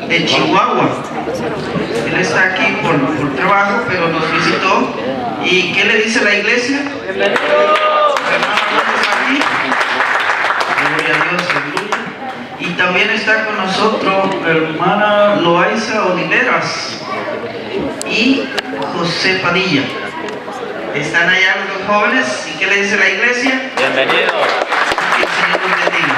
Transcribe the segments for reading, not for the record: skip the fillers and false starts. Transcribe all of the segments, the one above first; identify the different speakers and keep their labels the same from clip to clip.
Speaker 1: de Chihuahua. Él está aquí por trabajo, pero nos visitó. ¿Y qué le dice la iglesia? Bienvenido. Gloria a Dios, aleluya. Y también está con nosotros la hermana Loaiza Oliveras y José Padilla. Están allá los jóvenes. ¿Y qué le dice la iglesia?
Speaker 2: Bienvenido.
Speaker 1: Que el Señor los bendiga.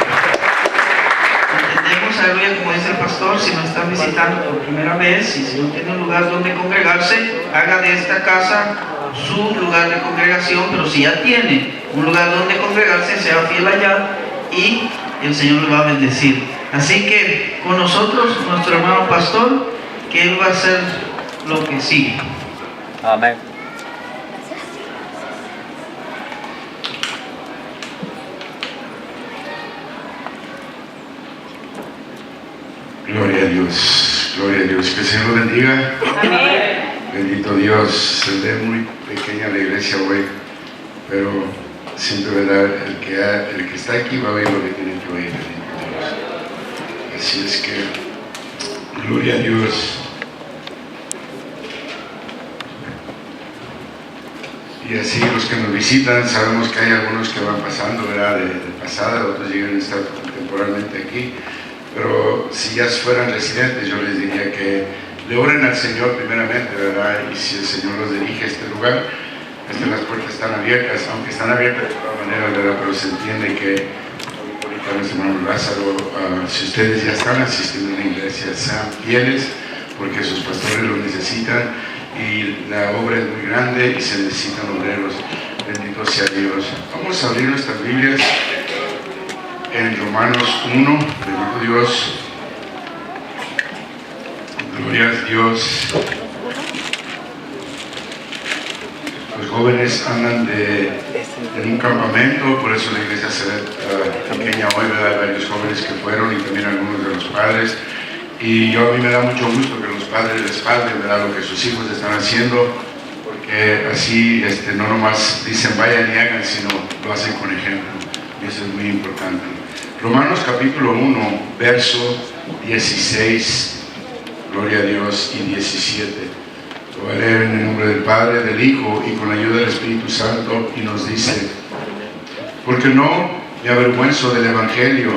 Speaker 1: Entendemos, aleluya, como dice el pastor, si nos están visitando por primera vez y si no tienen un lugar donde congregarse, haga de esta casa su lugar de congregación, pero si ya tiene un lugar donde congregarse, sea fiel allá y el Señor lo va a bendecir. Así que con nosotros, nuestro hermano pastor, que él va a hacer lo que sigue.
Speaker 2: Amén.
Speaker 3: Gloria a Dios, gloria a Dios. Que el Señor lo bendiga.
Speaker 4: Amén.
Speaker 3: Bendito Dios. Se ve muy pequeña la iglesia hoy, pero siempre, ¿verdad? El que está aquí va a oír lo que tiene que oír. Bendito Dios. Así es que, gloria a Dios. Y así los que nos visitan, sabemos que hay algunos que van pasando, ¿verdad? De pasada, otros llegan a estar temporalmente aquí. Pero si ya fueran residentes, yo les diría que le oren al Señor primeramente, ¿verdad? Y si el Señor los dirige a este lugar, las puertas están abiertas, aunque están abiertas de todas maneras, ¿verdad? Pero se entiende que ahorita nuestro hermano Lázaro, si ustedes ya están asistiendo a la iglesia, sean fieles, porque sus pastores lo necesitan y la obra es muy grande y se necesitan obreros. Bendito sea Dios. Vamos a abrir nuestras Biblias en Romanos 1, bendito Dios, gloria a Dios. Los jóvenes andan en un campamento, por eso la iglesia se ve pequeña hoy, ¿verdad? Hay varios jóvenes que fueron y también algunos de los padres. Y a mí me da mucho gusto que los padres respalden, ¿verdad? Lo que sus hijos están haciendo, porque así no nomás dicen vayan y hagan, sino lo hacen con ejemplo. Y eso es muy importante. Romanos capítulo 1, verso 16, gloria a Dios, y 17. Lo voy a leer en el nombre del Padre, del Hijo y con la ayuda del Espíritu Santo, y nos dice: porque no me avergüenzo del Evangelio,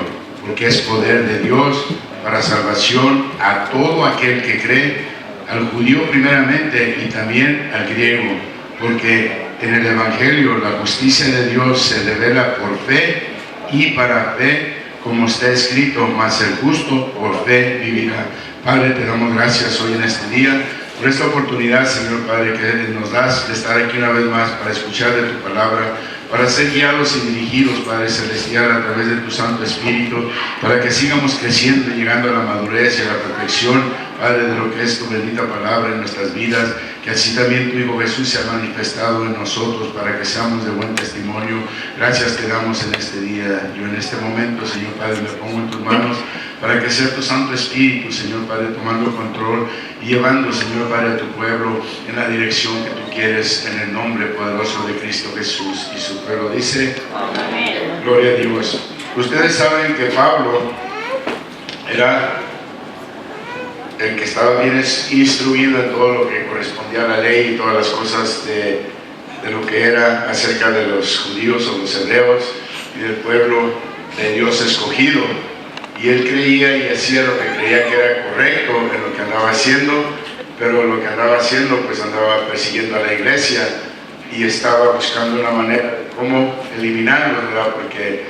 Speaker 3: porque es poder de Dios para salvación a todo aquel que cree, al judío primeramente y también al griego, porque en el Evangelio la justicia de Dios se revela por fe y para fe, como está escrito, mas el justo por fe vivirá. Padre, te damos gracias hoy en este día por esta oportunidad, Señor Padre, que nos das de estar aquí una vez más para escuchar de tu palabra, para ser guiados y dirigidos, Padre Celestial, a través de tu Santo Espíritu, para que sigamos creciendo y llegando a la madurez y a la perfección, Padre, de lo que es tu bendita palabra en nuestras vidas, que así también tu Hijo Jesús se ha manifestado en nosotros para que seamos de buen testimonio. Gracias te damos en este día. Yo en este momento, Señor Padre, me pongo en tus manos para que sea tu Santo Espíritu, Señor Padre, tomando control y llevando, Señor Padre, a tu pueblo en la dirección que tú quieres, en el nombre poderoso de Cristo Jesús. Y su pueblo dice: amén. Gloria a Dios. Ustedes saben que Pablo era el que estaba bien instruido en todo lo que correspondía a la ley y todas las cosas de lo que era acerca de los judíos o los hebreos y del pueblo de Dios escogido. Y él creía y hacía lo que creía que era correcto en lo que andaba haciendo, pero lo que andaba haciendo, pues andaba persiguiendo a la iglesia y estaba buscando una manera de cómo eliminarlos, ¿verdad? Porque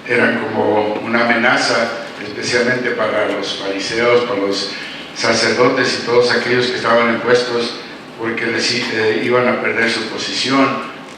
Speaker 3: eran como una amenaza, especialmente para los fariseos, para los sacerdotes y todos aquellos que estaban en puestos, porque les iban a perder su posición.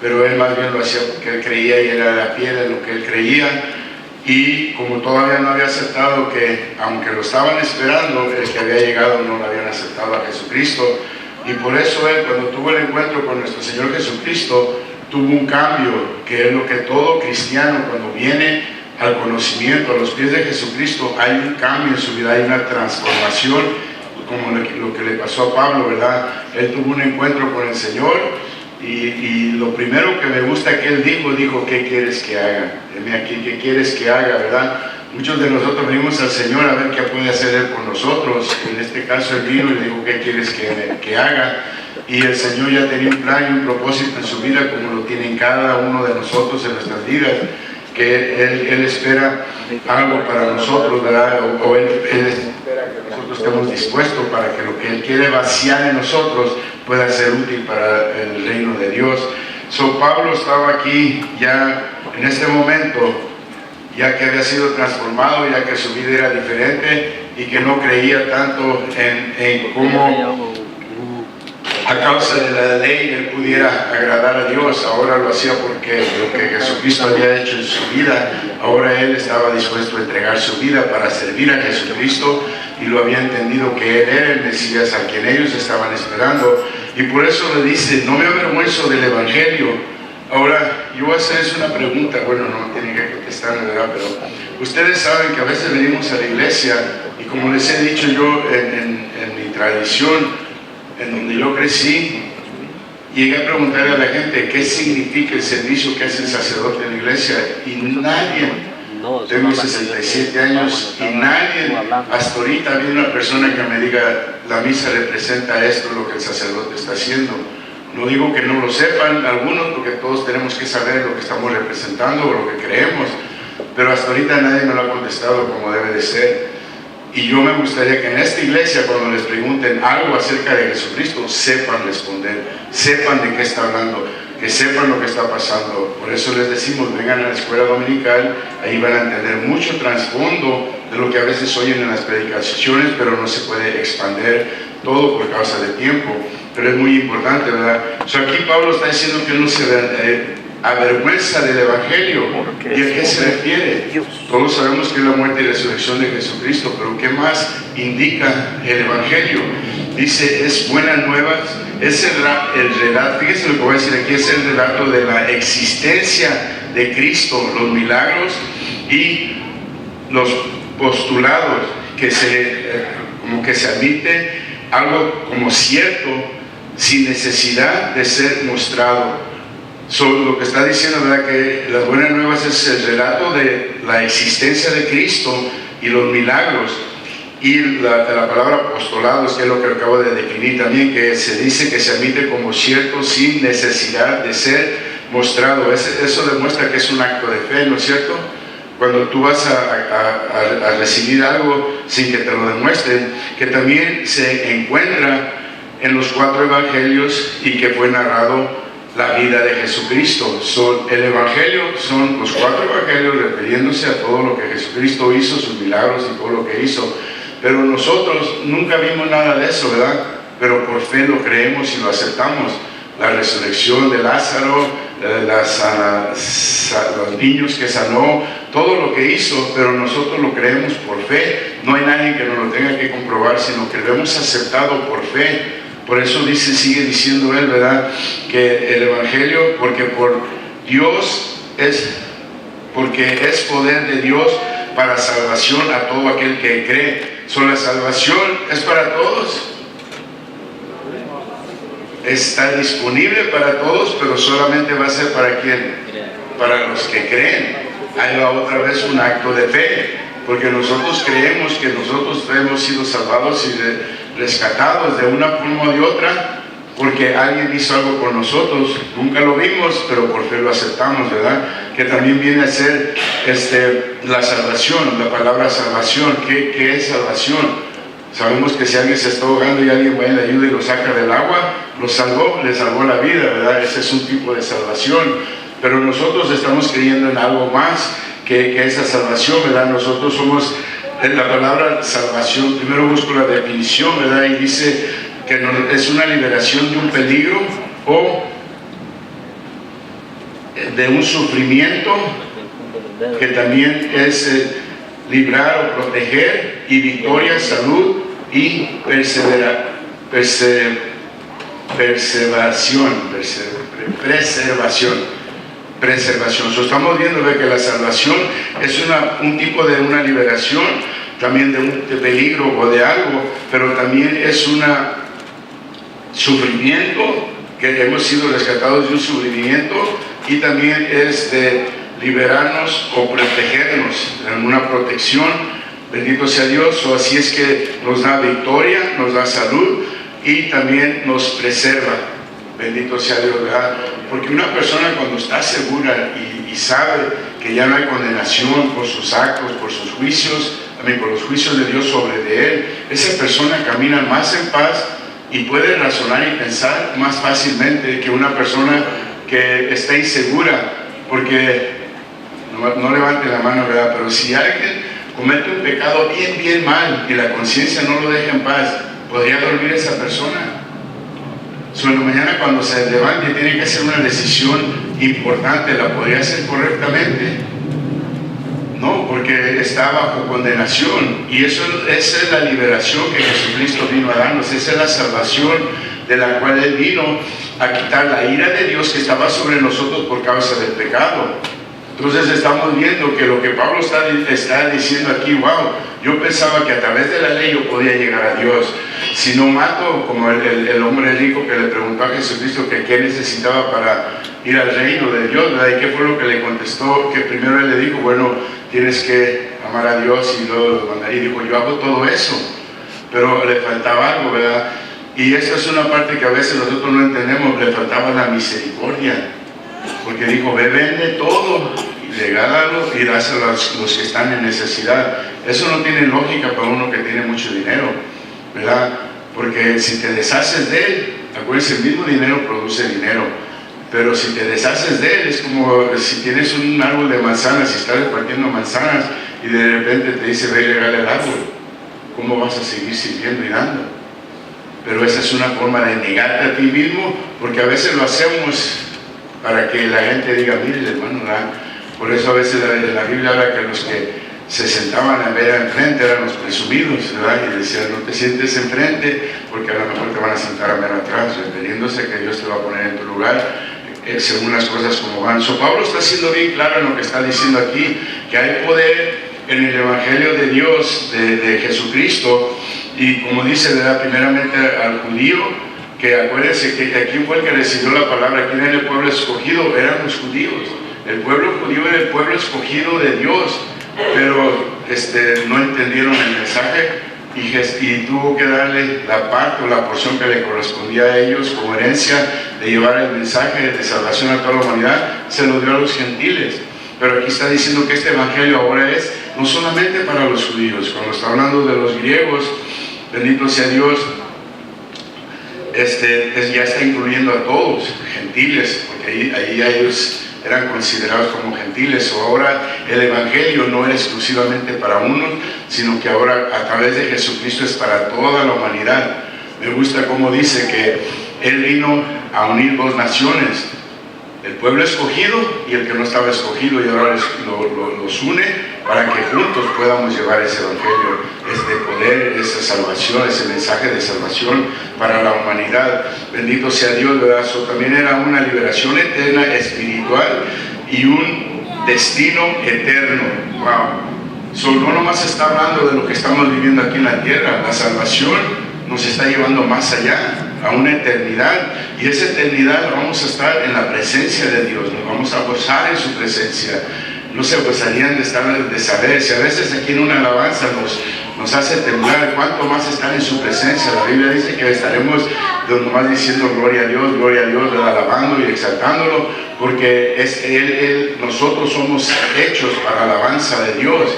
Speaker 3: Pero él más bien lo hacía porque él creía y era de la piel en lo que él creía. Y como todavía no había aceptado que, aunque lo estaban esperando, el que había llegado no lo habían aceptado a Jesucristo, y por eso él, cuando tuvo el encuentro con nuestro Señor Jesucristo, tuvo un cambio, que es lo que todo cristiano, cuando viene al conocimiento, a los pies de Jesucristo, hay un cambio en su vida, hay una transformación, como lo que le pasó a Pablo, ¿verdad? Él tuvo un encuentro con el Señor. Y lo primero que me gusta que él dijo, ¿qué quieres que haga? Dime aquí, ¿qué quieres que haga, verdad? Muchos de nosotros venimos al Señor a ver qué puede hacer Él con nosotros. En este caso Él vino y le dijo, ¿qué quieres que haga? Y el Señor ya tenía un plan y un propósito en su vida, como lo tiene en cada uno de nosotros en nuestras vidas, que Él espera algo para nosotros, ¿verdad? O Él espera que nosotros estemos dispuestos para que lo que Él quiere vaciar en nosotros pueda ser útil para el reino de Dios. Pablo estaba aquí ya en este momento, ya que había sido transformado, ya que su vida era diferente y que no creía tanto en cómo a causa de la ley él pudiera agradar a Dios. Ahora lo hacía porque lo que Jesucristo había hecho en su vida, ahora él estaba dispuesto a entregar su vida para servir a Jesucristo, y lo había entendido que él era el Mesías a quien ellos estaban esperando, y por eso le dice, no me avergüenzo del Evangelio. Ahora, yo voy a hacerles una pregunta, bueno, no tienen que contestar, ¿verdad? Pero ustedes saben que a veces venimos a la iglesia y, como les he dicho yo, en mi tradición, en donde yo crecí, llegué a preguntarle a la gente qué significa el servicio que hace el sacerdote en la iglesia, y nadie, tengo 67 años, y nadie, hasta ahorita ha habido una persona que me diga, la misa representa esto, lo que el sacerdote está haciendo. No digo que no lo sepan algunos, porque todos tenemos que saber lo que estamos representando o lo que creemos, pero hasta ahorita nadie me lo ha contestado como debe de ser. Y yo me gustaría que en esta iglesia, cuando les pregunten algo acerca de Jesucristo, sepan responder, sepan de qué está hablando, que sepan lo que está pasando. Por eso les decimos, vengan a la escuela dominical, ahí van a entender mucho trasfondo de lo que a veces oyen en las predicaciones, pero no se puede expandir todo por causa del tiempo. Pero es muy importante, ¿verdad? Aquí Pablo está diciendo que él no se avergüenza del Evangelio. ¿Y a qué se refiere? Todos sabemos que es la muerte y resurrección de Jesucristo, pero ¿qué más indica el Evangelio? Dice, es buenas nuevas, es el relato, fíjense lo que voy a decir aquí, es el relato de la existencia de Cristo, los milagros y los postulados que como que se admite algo como cierto, sin necesidad de ser mostrado. Lo que está diciendo, ¿verdad?, que las buenas nuevas es el relato de la existencia de Cristo y los milagros, y la palabra apostolados, que es lo que acabo de definir también, que se dice que se admite como cierto sin necesidad de ser mostrado. Eso demuestra que es un acto de fe, ¿no es cierto? Cuando tú vas a recibir algo sin que te lo demuestren, que también se encuentra en los 4 evangelios y que fue narrado la vida de Jesucristo. El evangelio son los 4 evangelios refiriéndose a todo lo que Jesucristo hizo, sus milagros y todo lo que hizo. Pero nosotros nunca vimos nada de eso, ¿verdad? Pero por fe lo creemos y lo aceptamos. La resurrección de Lázaro, los niños que sanó, todo lo que hizo, pero nosotros lo creemos por fe. No hay nadie que nos lo tenga que comprobar, sino que lo hemos aceptado por fe. Por eso sigue diciendo él, ¿verdad?, que el Evangelio, porque es poder de Dios para salvación a todo aquel que cree. La salvación es para todos. Está disponible para todos, pero solamente va a ser para ¿quién? Para los que creen. Ahí va otra vez un acto de fe, porque nosotros creemos que nosotros hemos sido salvados y rescatados de una forma o de otra, porque alguien hizo algo por nosotros. Nunca lo vimos, pero por fe lo aceptamos, ¿verdad? Que también viene a ser la salvación, la palabra salvación. ¿Qué es salvación? Sabemos que si alguien se está ahogando y alguien va y le ayuda y lo saca del agua, lo salvó, le salvó la vida, ¿verdad? Ese es un tipo de salvación. Pero nosotros estamos creyendo en algo más que esa salvación, ¿verdad? Nosotros somos, la palabra salvación, primero busco la definición, ¿verdad? Y dice que es una liberación de un peligro o de un sufrimiento, que también es librar o proteger, y victoria, salud y preservación. Estamos viendo que la salvación es un tipo de una liberación, también de peligro o de algo, pero también es un sufrimiento, que hemos sido rescatados de un sufrimiento, y también es de liberarnos o protegernos, en una protección, bendito sea Dios. O así es que nos da victoria, nos da salud y también nos preserva, bendito sea Dios, ¿verdad? Porque una persona cuando está segura y sabe que ya no hay condenación por sus actos, por sus juicios, también por los juicios de Dios sobre de él, esa persona camina más en paz y puede razonar y pensar más fácilmente que una persona que está insegura. Porque no levante la mano, ¿verdad? Pero si alguien comete un pecado bien mal y la conciencia no lo deja en paz, ¿podría dormir esa persona? En la mañana cuando se levante tiene que hacer una decisión importante, ¿la podría hacer correctamente? No, porque está bajo condenación. Y esa es la liberación que Jesucristo vino a darnos. Esa es la salvación de la cual Él vino a quitar la ira de Dios que estaba sobre nosotros por causa del pecado. Entonces estamos viendo que lo que Pablo está diciendo aquí, wow, yo pensaba que a través de la ley yo podía llegar a Dios. Si no mato, como el hombre rico que le preguntó a Jesucristo que qué necesitaba para ir al reino de Dios, ¿verdad? ¿Y qué fue lo que le contestó? Que primero él le dijo, bueno, tienes que amar a Dios y luego mandar. Y dijo, yo hago todo eso, pero le faltaba algo, ¿verdad? Y esa es una parte que a veces nosotros no entendemos, le faltaba la misericordia. Porque dijo, ve, vende todo y regálalo y dáselo a los que están en necesidad. Eso no tiene lógica para uno que tiene mucho dinero, ¿verdad? Porque si te deshaces de él, acuérdense, el mismo dinero produce dinero. Pero si te deshaces de él, es como si tienes un árbol de manzanas y estás repartiendo manzanas y de repente te dice, ve y regala el árbol. ¿Cómo vas a seguir sirviendo y dando? Pero esa es una forma de negarte a ti mismo, porque a veces lo hacemos para que la gente diga, mire el hermano, ¿verdad? Por eso a veces la Biblia habla que los que se sentaban a ver enfrente eran los presumidos, ¿verdad? Y decían, no te sientes enfrente porque a lo mejor te van a sentar a ver atrás, refiriéndose que Dios te va a poner en tu lugar según las cosas como van. Pablo está siendo bien claro en lo que está diciendo aquí, que hay poder en el Evangelio de Dios, de Jesucristo, y como dice, ¿verdad? Primeramente al judío, que acuérdense que aquí fue el que recibió la palabra, ¿quién era el pueblo escogido? Eran los judíos. El pueblo judío era el pueblo escogido de Dios, pero no entendieron el mensaje y tuvo que darle la parte o la porción que le correspondía a ellos como herencia de llevar el mensaje de salvación a toda la humanidad, se lo dio a los gentiles. Pero aquí está diciendo que este evangelio ahora es no solamente para los judíos, cuando está hablando de los griegos, bendito sea Dios, ya está incluyendo a todos, gentiles, porque ahí ellos eran considerados como gentiles. O ahora el evangelio no era exclusivamente para unos, sino que ahora a través de Jesucristo es para toda la humanidad. Me gusta cómo dice que Él vino a unir dos naciones, el pueblo escogido y el que no estaba escogido, y ahora los une para que juntos podamos llevar ese evangelio, este poder, esa salvación, ese mensaje de salvación para la humanidad. Bendito sea Dios, ¿verdad? Eso también era una liberación eterna, espiritual y un destino eterno. Wow. No nomás está hablando de lo que estamos viviendo aquí en la tierra, la salvación nos está llevando más allá, a una eternidad, y esa eternidad vamos a estar en la presencia de Dios, nos vamos a gozar en su presencia. No se gozarían de saber, si a veces aquí en una alabanza nos hace temblar, cuánto más estar en su presencia. La Biblia dice que estaremos nomás diciendo gloria a Dios, alabando y exaltándolo, porque nosotros somos hechos para alabanza de Dios.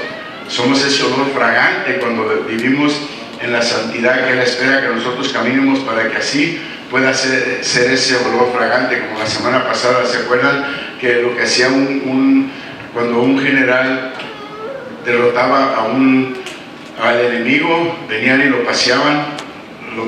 Speaker 3: Somos ese olor fragante cuando vivimos en la santidad que Él espera que nosotros caminemos, para que así pueda ser ese olor fragante. Como la semana pasada, ¿se acuerdan? Que lo que hacía cuando un general derrotaba al enemigo, venían y lo paseaban,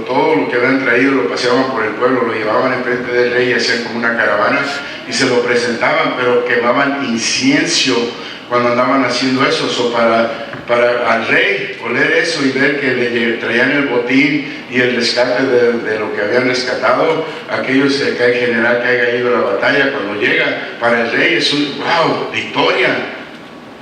Speaker 3: todo lo que habían traído lo paseaban por el pueblo, lo llevaban enfrente del rey y hacían como una caravana y se lo presentaban, pero quemaban incienso cuando andaban haciendo eso, para al rey oler eso y ver que le traían el botín y el rescate de lo que habían rescatado, aquellos que el general que haya ido a la batalla, cuando llega, para el rey es un wow, victoria.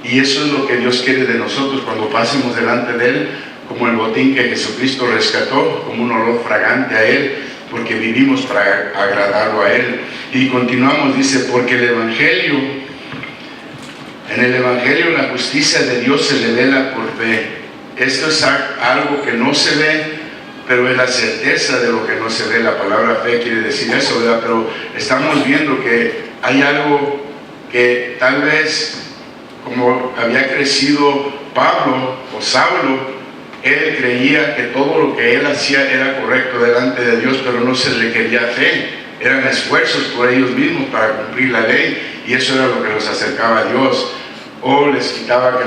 Speaker 3: Y eso es lo que Dios quiere de nosotros cuando pasemos delante de Él, como el botín que Jesucristo rescató, como un olor fragante a Él, porque vivimos para agradarlo a Él. Y continuamos, dice, porque el evangelio En el Evangelio la justicia de Dios se revela por fe. Esto es algo que no se ve, pero es la certeza de lo que no se ve. La palabra fe quiere decir eso, ¿verdad? Pero estamos viendo que hay algo que tal vez, como había crecido Pablo o Saulo, él creía que todo lo que él hacía era correcto delante de Dios, pero no se le quería fe. Eran esfuerzos por ellos mismos para cumplir la ley, y eso era lo que los acercaba a Dios. O les quitaba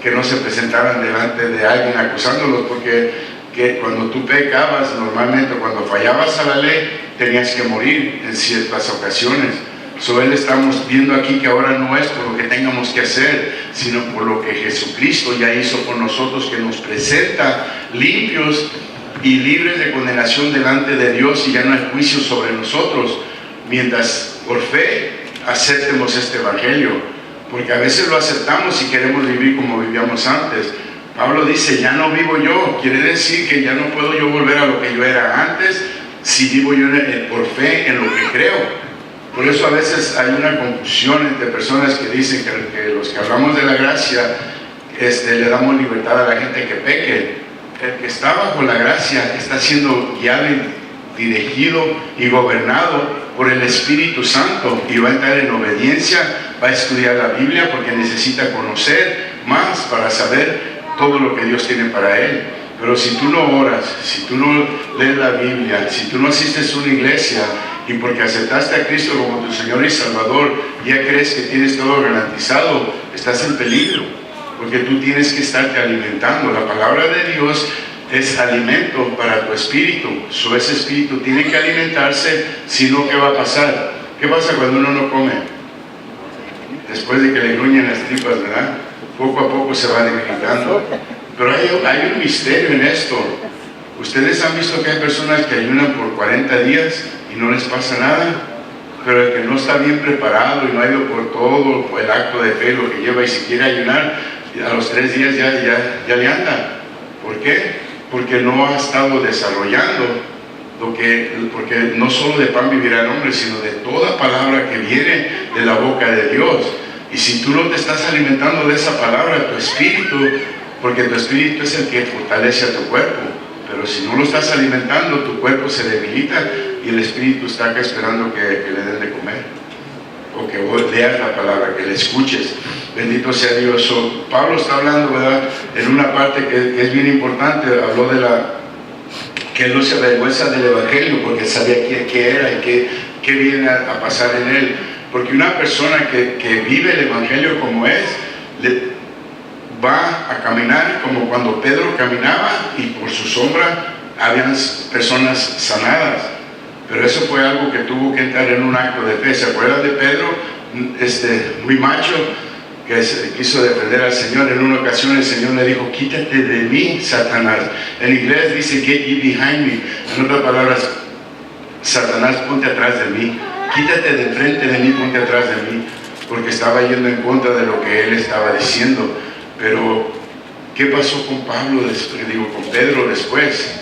Speaker 3: que no se presentaran delante de alguien acusándolos, porque cuando tú pecabas, normalmente cuando fallabas a la ley, tenías que morir en ciertas ocasiones. Él estamos viendo aquí que ahora no es por lo que tengamos que hacer, sino por lo que Jesucristo ya hizo con nosotros, que nos presenta limpios y libres de condenación delante de Dios, y ya no hay juicio sobre nosotros, mientras por fe aceptemos este Evangelio. Porque a veces lo aceptamos y queremos vivir como vivíamos antes. Pablo dice, ya no vivo yo, quiere decir que ya no puedo yo volver a lo que yo era antes, si vivo yo por fe en lo que creo. Por eso a veces hay una confusión entre personas que dicen que los que hablamos de la gracia le damos libertad a la gente que peque. El que está bajo la gracia está siendo guiado y dirigido y gobernado por el Espíritu Santo, y va a entrar en obediencia, va a estudiar la Biblia porque necesita conocer más para saber todo lo que Dios tiene para él. Pero si tú no oras, si tú no lees la Biblia, si tú no asistes a una iglesia, y porque aceptaste a Cristo como tu Señor y Salvador, ya crees que tienes todo garantizado, estás en peligro, porque tú tienes que estarte alimentando. La palabra de Dios es alimento para tu espíritu. Ese espíritu tiene que alimentarse, si no, ¿qué va a pasar? ¿Qué pasa cuando uno no come? Después de que le gruñen las tripas, ¿verdad? Poco a poco se va debilitando. Pero hay un misterio en esto. Ustedes han visto que hay personas que ayunan por 40 días y no les pasa nada, pero el que no está bien preparado y no ha ido por todo el acto de fe, lo que lleva, y si quiere ayunar, a los 3 días ya le anda. ¿Por qué? Porque no ha estado desarrollando porque no solo de pan vivirá el hombre, sino de toda palabra que viene de la boca de Dios. Y si tú no te estás alimentando de esa palabra, tu espíritu, porque tu espíritu es el que fortalece a tu cuerpo, pero si no lo estás alimentando, tu cuerpo se debilita y el espíritu está acá esperando que le den de comer, o que vos leas la palabra, que le escuches. Bendito sea Dios. Pablo está hablando, ¿verdad?, en una parte que es bien importante. Habló que él no se avergüenza del Evangelio, porque sabía qué era y qué viene a pasar en él. Porque una persona que vive el Evangelio como es, va a caminar como cuando Pedro caminaba, y por su sombra habían personas sanadas. Pero eso fue algo que tuvo que entrar en un acto de fe. ¿Se acuerdan de Pedro? Muy macho, que quiso defender al Señor. En una ocasión el Señor le dijo, quítate de mí, Satanás. En inglés dice, get ye behind me. En otras palabras, Satanás, ponte atrás de mí. Quítate de frente de mí, ponte atrás de mí. Porque estaba yendo en contra de lo que él estaba diciendo. Pero, ¿qué pasó con con Pedro después?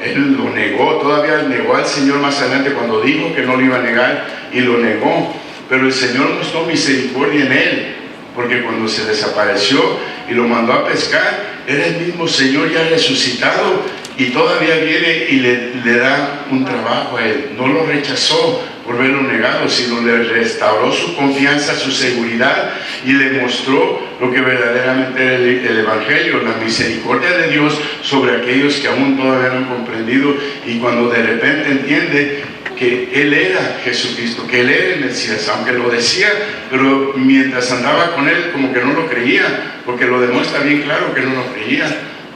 Speaker 3: Él lo negó, todavía negó al Señor más adelante cuando dijo que no lo iba a negar, y lo negó. Pero el Señor mostró misericordia en él, porque cuando se desapareció y lo mandó a pescar, era el mismo Señor ya resucitado, y todavía viene y le da un trabajo a él. No lo rechazó por verlo negado, sino le restauró su confianza, su seguridad, y le mostró lo que verdaderamente era el Evangelio, la misericordia de Dios sobre aquellos que aún todavía no han comprendido. Y cuando de repente entiende que Él era Jesucristo, que Él era el Mesías, aunque lo decía, pero mientras andaba con Él como que no lo creía, porque lo demuestra bien claro que no lo creía.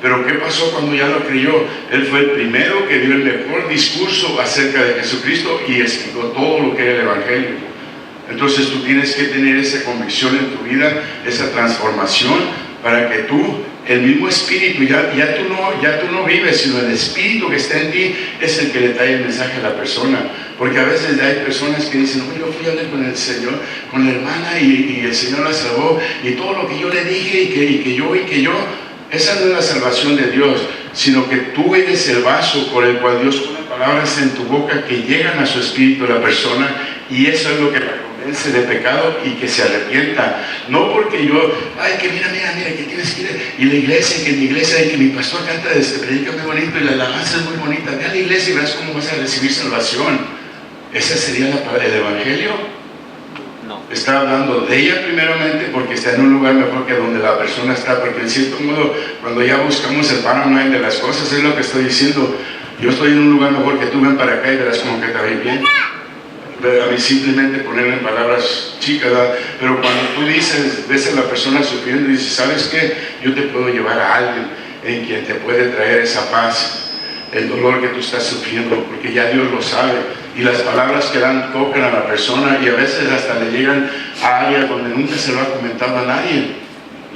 Speaker 3: Pero ¿qué pasó cuando ya lo creyó? Él fue el primero que dio el mejor discurso acerca de Jesucristo y explicó todo lo que era el Evangelio. Entonces tú tienes que tener esa convicción en tu vida, esa transformación, para que tú, el mismo Espíritu, ya tú no vives, sino el Espíritu que está en ti es el que le trae el mensaje a la persona. Porque a veces hay personas que dicen, yo fui a hablar con el Señor, con la hermana, y el Señor la salvó, y todo lo que yo le dije, y que yo. Esa no es la salvación de Dios, sino que tú eres el vaso por el cual Dios pone palabras en tu boca que llegan a su espíritu de la persona, y eso es lo que la convence. convence de pecado y que se arrepienta. No porque yo, ay, que mira, que tienes que ir, y la iglesia, que en mi iglesia, y que mi pastor canta, predica muy bonito, y la alabanza es muy bonita. Ve a la iglesia y verás cómo vas a recibir salvación. ¿Esa sería el evangelio?
Speaker 2: No.
Speaker 3: Está hablando de ella primeramente porque está en un lugar mejor que donde la persona está, porque en cierto modo, cuando ya buscamos el panorama de las cosas, es lo que estoy diciendo. Yo estoy en un lugar mejor que tú, ven para acá y verás como que te va a ir bien. Pero a mí simplemente ponerle en palabras chicas, ¿verdad? Pero cuando tú dices, ves a la persona sufriendo y dices, ¿sabes qué? Yo te puedo llevar a alguien en quien te puede traer esa paz, el dolor que tú estás sufriendo, porque ya Dios lo sabe. Y las palabras que dan tocan a la persona y a veces hasta le llegan a áreas donde nunca se lo ha comentado a nadie.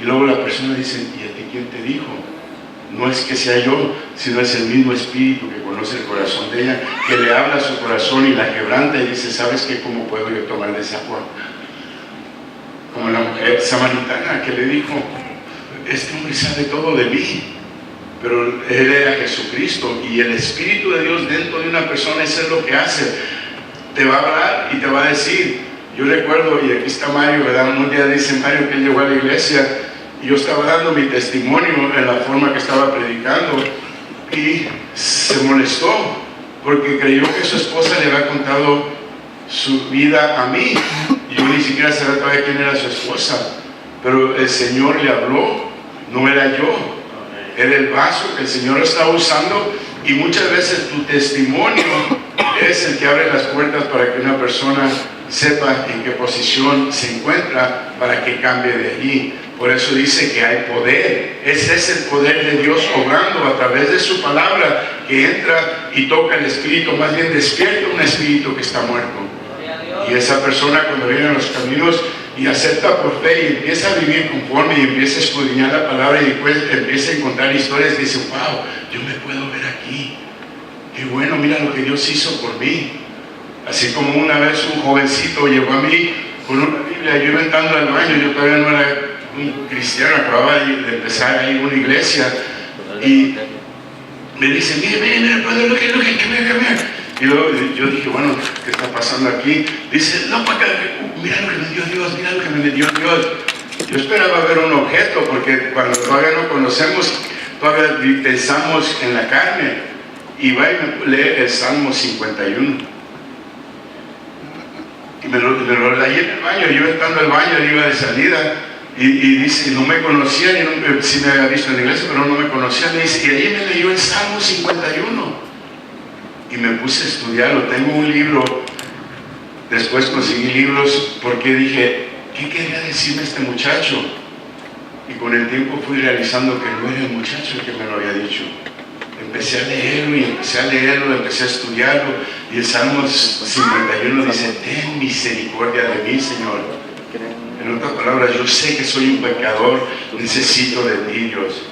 Speaker 3: Y luego la persona dice, ¿y a ti quién te dijo? No es que sea yo, sino es el mismo Espíritu que conoce el corazón de ella, que le habla a su corazón y la quebranta y dice, ¿sabes qué? ¿Cómo puedo yo tomar de esa agua? Como la mujer samaritana que le dijo, este hombre sabe todo de mí, pero él era Jesucristo, y el Espíritu de Dios dentro de una persona, eso es lo que hace. Te va a hablar y te va a decir. Yo recuerdo, y aquí está Mario, ¿verdad? Un día dice Mario que él llegó a la iglesia y yo estaba dando mi testimonio en la forma que estaba predicando y se molestó porque creyó que su esposa le había contado su vida a mí y yo ni siquiera sabía todavía quién era su esposa, pero el Señor le habló, no era yo, era el vaso que el Señor estaba usando. Y muchas veces tu testimonio es el que abre las puertas para que una persona sepa en qué posición se encuentra para que cambie de allí. Por eso dice que hay poder. Ese es el poder de Dios obrando a través de su palabra, que entra y toca el espíritu, más bien despierta un espíritu que está muerto. Y esa persona, cuando viene a los caminos y acepta por fe y empieza a vivir conforme y empieza a escudriñar la palabra y después empieza a encontrar historias, dice, wow, yo me puedo ver aquí. Qué bueno, mira lo que Dios hizo por mí. Así como una vez un jovencito llegó a mí con una Biblia, yo iba entrando al baño, yo todavía no era un cristiano, acababa de empezar ahí en una iglesia, y me dice, mire, padre, lo que me. Y luego yo dije, bueno, ¿qué está pasando aquí? Dice, no, para acá, mira lo que me dio Dios, mira lo que me dio Dios. Yo esperaba ver un objeto, porque cuando todavía no conocemos, todavía pensamos en la carne. Y va y me lee el Salmo 51. Y me lo leí en el baño, yo estando al baño, él iba de salida, y dice, no me conocía, sí me había visto en la iglesia, pero no me conocía, me dice, y ahí me leyó el Salmo 51. Y me puse a estudiarlo, tengo un libro, después conseguí libros, porque dije, ¿qué quería decirme este muchacho? Y con el tiempo fui realizando que no era el muchacho el que me lo había dicho. Empecé a leerlo y empecé a estudiarlo, y el Salmo 51 dice, ten misericordia de mí, Señor. En otras palabras, yo sé que soy un pecador, necesito de ti, Dios.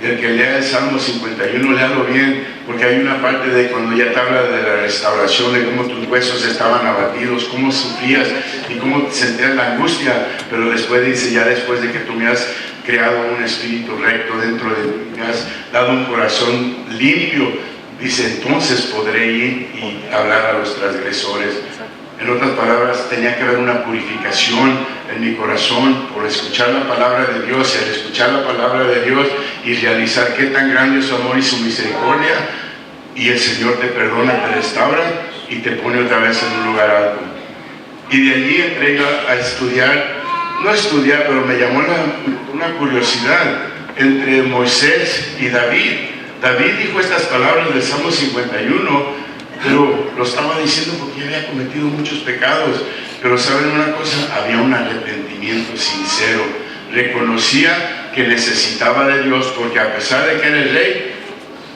Speaker 3: Y el que lea el Salmo 51, léalo bien, porque hay una parte de cuando ya te habla de la restauración, de cómo tus huesos estaban abatidos, cómo sufrías y cómo sentías la angustia, pero después dice, ya después de que tú me has creado un espíritu recto dentro de mí, me has dado un corazón limpio, dice, entonces podré ir y hablar a los transgresores. En otras palabras, tenía que haber una purificación en mi corazón por escuchar la palabra de Dios, y al escuchar la palabra de Dios y realizar qué tan grande es su amor y su misericordia, y el Señor te perdona, te restaura y te pone otra vez en un lugar alto. Y de allí entré yo a estudiar, no estudiar, pero me llamó una curiosidad entre Moisés y David. David dijo estas palabras del Salmo 51, pero lo estaba diciendo porque había cometido muchos pecados. Pero ¿saben una cosa? Había un arrepentimiento sincero. Reconocía que necesitaba de Dios, porque a pesar de que era el rey,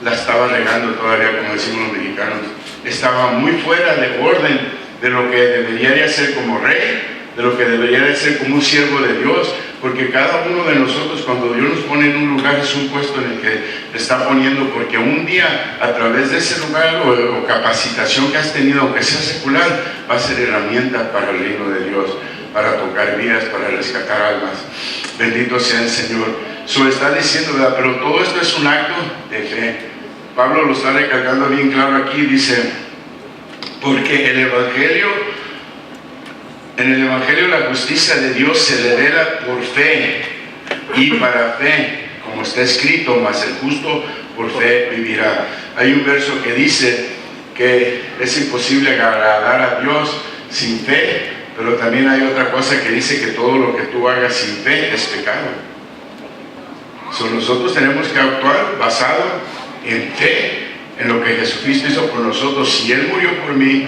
Speaker 3: la estaba regando todavía, como decimos los mexicanos. Estaba muy fuera de orden de lo que debería de hacer como rey, de lo que debería de ser como un siervo de Dios, porque cada uno de nosotros, cuando Dios nos pone en un lugar, es un puesto en el que te está poniendo, porque un día a través de ese lugar o capacitación que has tenido, aunque sea secular, va a ser herramienta para el reino de Dios, para tocar vidas, para rescatar almas. Bendito sea el Señor. Eso está diciendo, ¿verdad? Pero todo esto es un acto de fe. Pablo lo está recalcando bien claro aquí, dice, porque el Evangelio En el Evangelio la justicia de Dios se revela por fe y para fe, como está escrito, mas el justo por fe vivirá. Hay un verso que dice que es imposible agradar a Dios sin fe, pero también hay otra cosa que dice que todo lo que tú hagas sin fe es pecado. Nosotros tenemos que actuar basado en fe, en lo que Jesucristo hizo por nosotros. Si Él murió por mí,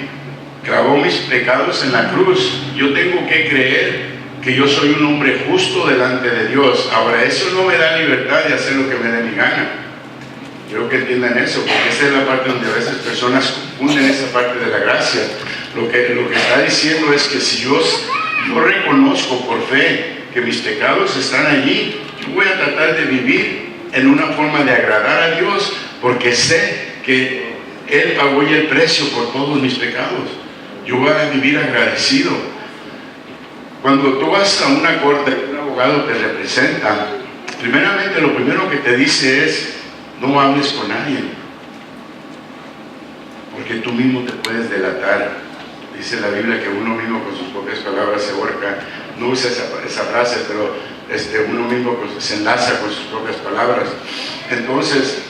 Speaker 3: clavó mis pecados en la cruz, yo tengo que creer que yo soy un hombre justo delante de Dios. Ahora, eso no me da libertad de hacer lo que me dé mi gana. Quiero que entiendan eso, porque esa es la parte donde a veces personas confunden esa parte de la gracia. Lo que está diciendo es que si yo reconozco por fe que mis pecados están allí, yo voy a tratar de vivir en una forma de agradar a Dios, porque sé que Él pagó ya el precio por todos mis pecados. Yo voy a vivir agradecido. Cuando tú vas a una corte, un abogado te representa, primeramente lo primero que te dice es: no hables con nadie, porque tú mismo te puedes delatar. Dice la Biblia que uno mismo con sus propias palabras se ahorca. No usa esa frase, pero uno mismo se enlaza con sus propias palabras. Entonces,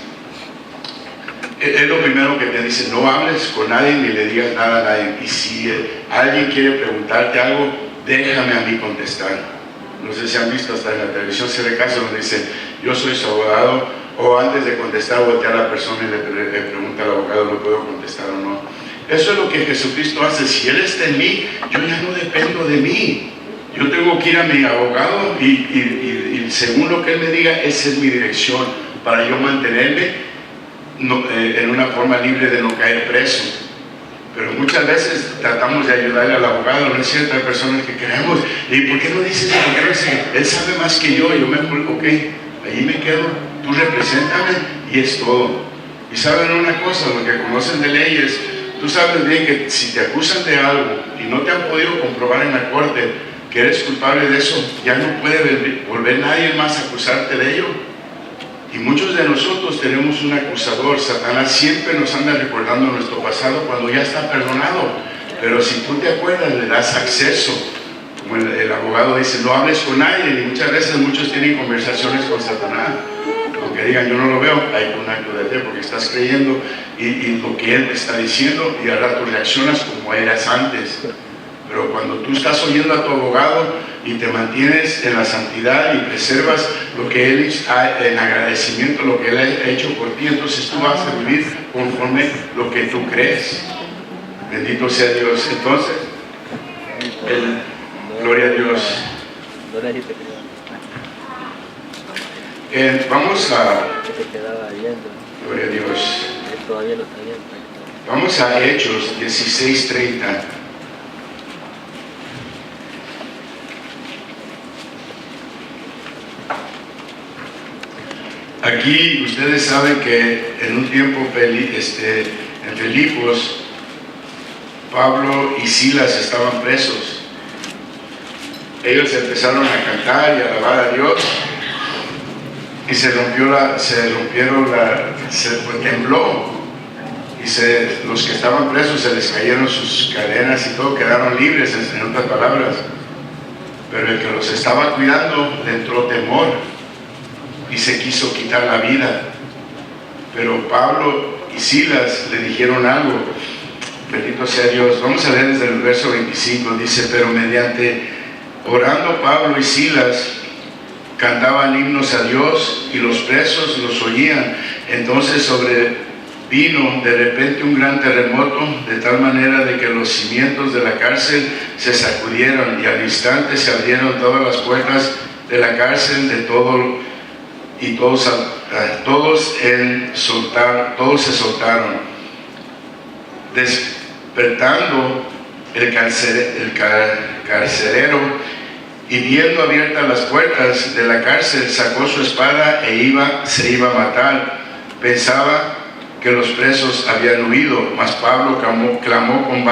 Speaker 3: es lo primero que te dice: no hables con nadie ni le digas nada a nadie. Y si alguien quiere preguntarte algo, déjame a mí contestar. No sé si han visto hasta en la televisión, se ve casos donde dice: yo soy su abogado, o antes de contestar voltea a la persona y le pregunta al abogado: ¿lo puedo contestar o no? Eso es lo que Jesucristo hace. Si Él está en mí, yo ya no dependo de mí. Yo tengo que ir a mi abogado y según lo que Él me diga, esa es mi dirección para yo mantenerme en una forma libre de no caer preso. Pero muchas veces tratamos de ayudarle al abogado, no es cierto, hay personas que queremos: ¿y por qué no dices eso? ¿Por qué no dices? Él sabe más que yo mejor, ok, ahí me quedo, tú represéntame y es todo. Y saben una cosa, los que conocen de leyes, tú sabes bien que si te acusan de algo y no te han podido comprobar en la corte que eres culpable de eso, ya no puede volver nadie más a acusarte de ello. Y muchos de nosotros tenemos un acusador. Satanás siempre nos anda recordando nuestro pasado cuando ya está perdonado. Pero si tú te acuerdas, le das acceso. Como el abogado dice: no hables con nadie. Y muchas veces muchos tienen conversaciones con Satanás. Aunque digan: yo no lo veo, hay un acto de fe, porque estás creyendo y lo que él te está diciendo, y al rato reaccionas como eras antes. Pero cuando tú estás oyendo a tu abogado y te mantienes en la santidad y preservas lo que Él, en agradecimiento, lo que Él ha hecho por ti, entonces tú vas a vivir conforme lo que tú crees. Bendito sea Dios. Entonces, gloria a Dios. Vamos a... Gloria a Dios. Vamos a Hechos 16:30. Aquí ustedes saben que en un tiempo en Filipos, Pablo y Silas estaban presos. Ellos empezaron a cantar y a alabar a Dios, y tembló, y los que estaban presos se les cayeron sus cadenas y todo, quedaron libres, en otras palabras. Pero el que los estaba cuidando le entró temor y se quiso quitar la vida. Pero Pablo y Silas le dijeron algo. Bendito sea Dios. Vamos a leer desde el verso 25. Dice: pero mediante orando Pablo y Silas cantaban himnos a Dios, y los presos los oían. Entonces sobrevino de repente un gran terremoto, de tal manera de que los cimientos de la cárcel se sacudieron, y al instante se abrieron todas las puertas de la cárcel de todo, y todos se soltaron. Despertando el carcelero, y viendo abiertas las puertas de la cárcel, sacó su espada se iba a matar. Pensaba que los presos habían huido, mas Pablo clamó con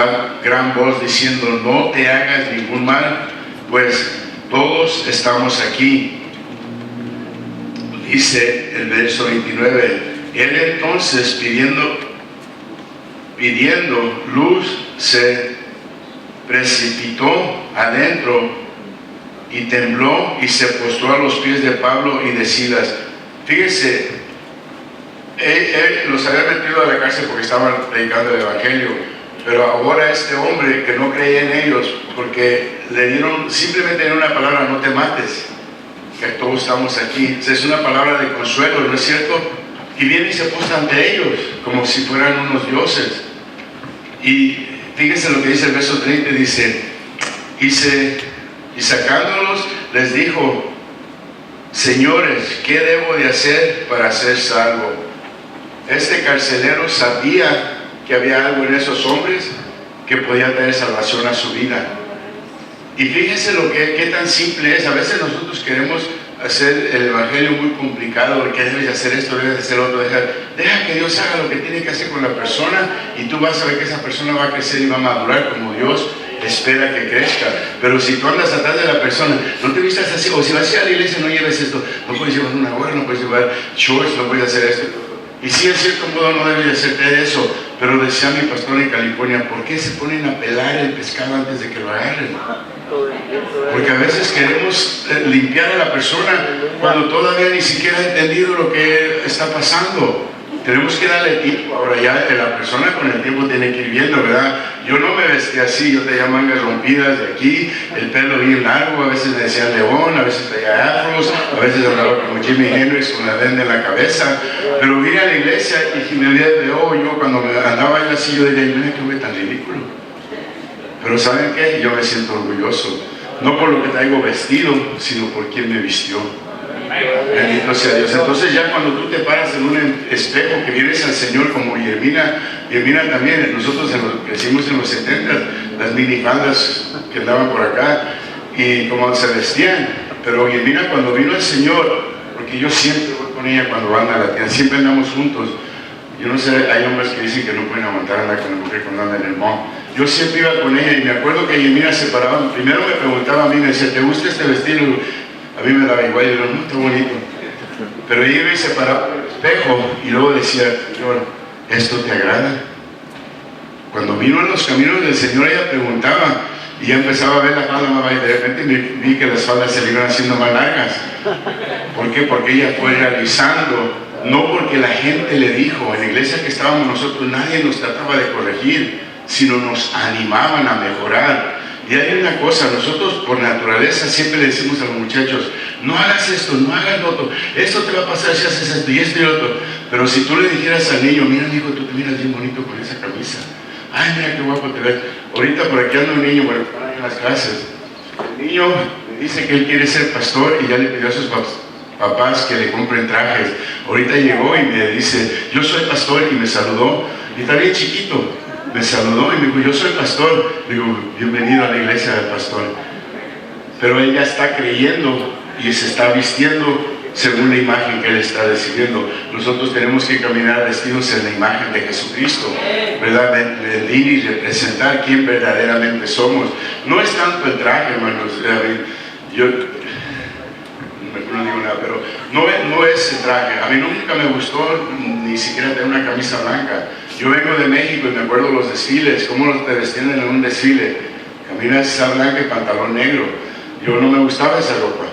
Speaker 3: gran voz diciendo: no te hagas ningún mal, pues todos estamos aquí. Dice el verso 29: él entonces pidiendo luz se precipitó adentro y tembló y se postró a los pies de Pablo y de Silas. Fíjese, él los había metido a la cárcel porque estaban predicando el evangelio, pero ahora este hombre que no creía en ellos, porque le dieron simplemente en una palabra: no te mates, que todos estamos aquí. Es una palabra de consuelo, ¿no es cierto? Y viene y se postra ante ellos como si fueran unos dioses. Y fíjense lo que dice el verso 30, dice: y sacándolos les dijo: señores, ¿qué debo de hacer para ser salvo? Este carcelero sabía que había algo en esos hombres que podía traer salvación a su vida. Y fíjense qué tan simple es. A veces nosotros queremos hacer el evangelio muy complicado, que debes de hacer esto, debes de hacer otro. Deja que Dios haga lo que tiene que hacer con la persona, y tú vas a ver que esa persona va a crecer y va a madurar como Dios espera que crezca. Pero si tú andas atrás de la persona, no te vistas así, o si vas a ir a la iglesia, no lleves esto, no puedes llevar una gorra, no puedes llevar shorts, no puedes hacer esto. Y sí, en cierto modo no debes de hacerte eso, pero decía mi pastor en California: ¿por qué se ponen a pelar el pescado antes de que lo agarren? Porque a veces queremos limpiar a la persona cuando todavía ni siquiera ha entendido lo que está pasando. Tenemos que darle tiempo. Ahora ya la persona con el tiempo tiene que ir viendo, ¿verdad? Yo no me vestía así, yo tenía mangas rompidas de aquí, el pelo bien largo, a veces me decían león, a veces traía afros, a veces andaba como Jimi Hendrix con la venda en la cabeza. Pero vine a la iglesia y me veo yo cuando me andaba ahí así, yo diría: mira qué güey tan ridículo. Pero ¿saben qué? Yo me siento orgulloso, no por lo que traigo vestido, sino por quien me vistió. Bendito sea Dios. Entonces ya cuando tú te paras en un espejo, que vienes al Señor, como Yermina también, nosotros crecimos en los 70, las minifaldas que andaban por acá, y como se vestían. Pero Yermina, cuando vino al Señor, porque yo siempre voy con ella cuando van a la tienda, siempre andamos juntos. Yo no sé, hay hombres que dicen que no pueden aguantar andar con la mujer cuando andan en el mall. Yo siempre iba con ella, y me acuerdo que Yermina se paraba, primero me preguntaba a mí, me decía: ¿te gusta este vestido? A mí me daba igual, yo digo: no, está bonito. Pero ella iba y se paraba en el espejo y luego decía: Señor, ¿esto te agrada? Cuando vino en los caminos del Señor, ella preguntaba, y ya empezaba a ver la falda más baja, y de repente vi que las faldas se le iban haciendo más largas. ¿Por qué? Porque ella fue realizando, no porque la gente le dijo. En la iglesia que estábamos nosotros, nadie nos trataba de corregir, sino nos animaban a mejorar. Y hay una cosa: nosotros por naturaleza siempre le decimos a los muchachos: no hagas esto, no hagas lo otro, esto te va a pasar si haces esto y esto y lo otro. Pero si tú le dijeras al niño: mira, hijo, tú te miras bien bonito con esa camisa, ay, mira qué guapo te ves. Ahorita por aquí anda un niño, bueno, en las clases, el niño me dice que él quiere ser pastor, y ya le pidió a sus papás que le compren trajes. Ahorita llegó y me dice: yo soy pastor, y me saludó, y está bien chiquito. Me saludó y me dijo: yo soy pastor. Digo: bienvenido a la iglesia del pastor. Pero él ya está creyendo y se está vistiendo según la imagen que él está decidiendo. Nosotros tenemos que caminar vestidos en la imagen de Jesucristo, ¿verdad? Medir y representar quién verdaderamente somos. No es tanto el traje, hermanos. Yo no digo nada, pero no es el traje. A mí nunca me gustó ni siquiera tener una camisa blanca. Yo vengo de México y me acuerdo los desfiles, cómo te vestían en un desfile. Camisa blanca y pantalón negro. Yo no me gustaba esa ropa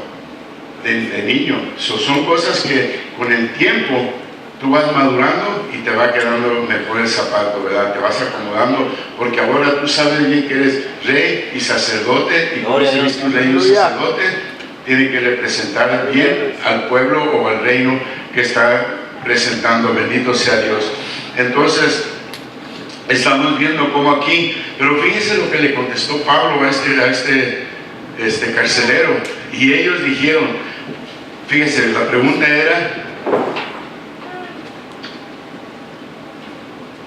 Speaker 3: de niño. Son cosas que con el tiempo tú vas madurando y te va quedando mejor el zapato, ¿verdad? Te vas acomodando, porque ahora tú sabes bien que eres rey y sacerdote, y como si eres un rey y un sacerdote, tiene que representar bien al pueblo o al reino que está presentando. Bendito sea Dios. Entonces, estamos viendo cómo aquí, pero fíjense lo que le contestó Pablo a este carcelero. Y ellos dijeron, fíjense, la pregunta era: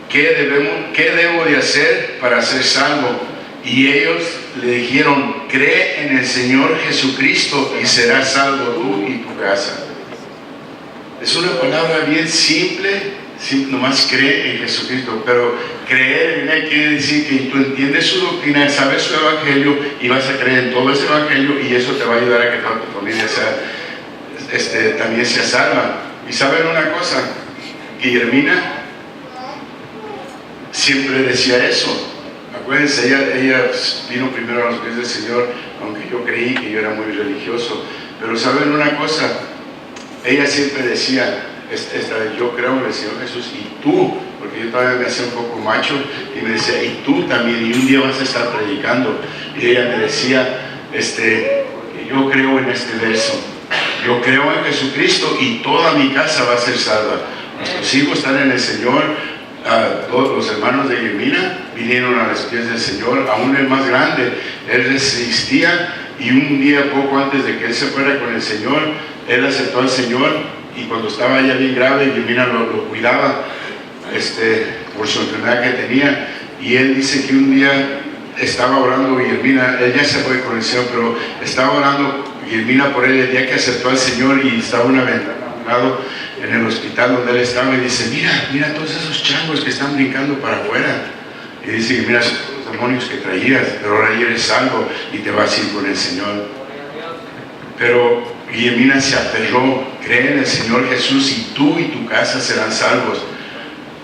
Speaker 3: ¿qué debo de hacer para ser salvo? Y ellos le dijeron: cree en el Señor Jesucristo y serás salvo tú y tu casa. Es una palabra bien simple. Sí, nomás cree en Jesucristo, pero creer en Él quiere decir que tú entiendes su doctrina, sabes su evangelio, y vas a creer en todo ese evangelio, y eso te va a ayudar a que toda tu familia también sea salva. Y saben una cosa, Guillermina siempre decía eso. Acuérdense, ella vino primero a los pies del Señor, aunque yo creí que yo era muy religioso. Pero ¿saben una cosa? Ella siempre decía, yo creo en el Señor Jesús y tú, porque yo todavía me hacía un poco macho, y me decía, y tú también, y un día vas a estar predicando. Y ella me decía, yo creo en este verso, yo creo en Jesucristo y toda mi casa va a ser salva. Nuestros hijos están en el Señor. Todos los hermanos de Yemina vinieron a los pies del Señor, aún el más grande, él resistía, y un día poco antes de que él se fuera con el Señor, él aceptó al Señor, y cuando estaba ya bien grave, Yemina lo cuidaba por su enfermedad que tenía, y él dice que un día estaba orando Yemina, él ya se fue con el Señor, pero estaba orando Yemina por él el día que aceptó al Señor, y estaba una ventana en el hospital donde él estaba, y dice, mira todos esos changos que están brincando para afuera, y dice, mira los demonios que traías, pero ahora ya eres salvo y te vas a ir con el Señor. Pero Yemina se aferró, cree en el Señor Jesús y tú y tu casa serán salvos.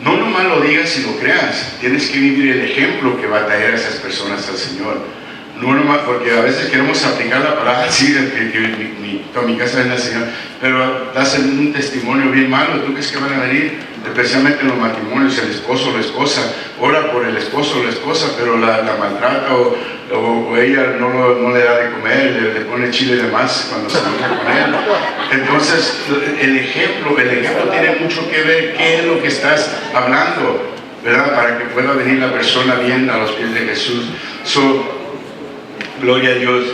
Speaker 3: No nomás lo digas y lo creas, tienes que vivir el ejemplo que va a traer a esas personas al Señor. No nomás, porque a veces queremos aplicar la palabra, sí, que toda mi casa es la Señor, pero das un testimonio bien malo. ¿Tú crees que van a venir? Especialmente en los matrimonios, el esposo o la esposa ora por el esposo o la esposa, pero la maltrata o ella no le da de comer, le pone chile de más cuando se junta con él. Entonces, el ejemplo tiene mucho que ver qué es lo que estás hablando, ¿verdad? Para que pueda venir la persona bien a los pies de Jesús. Gloria a Dios.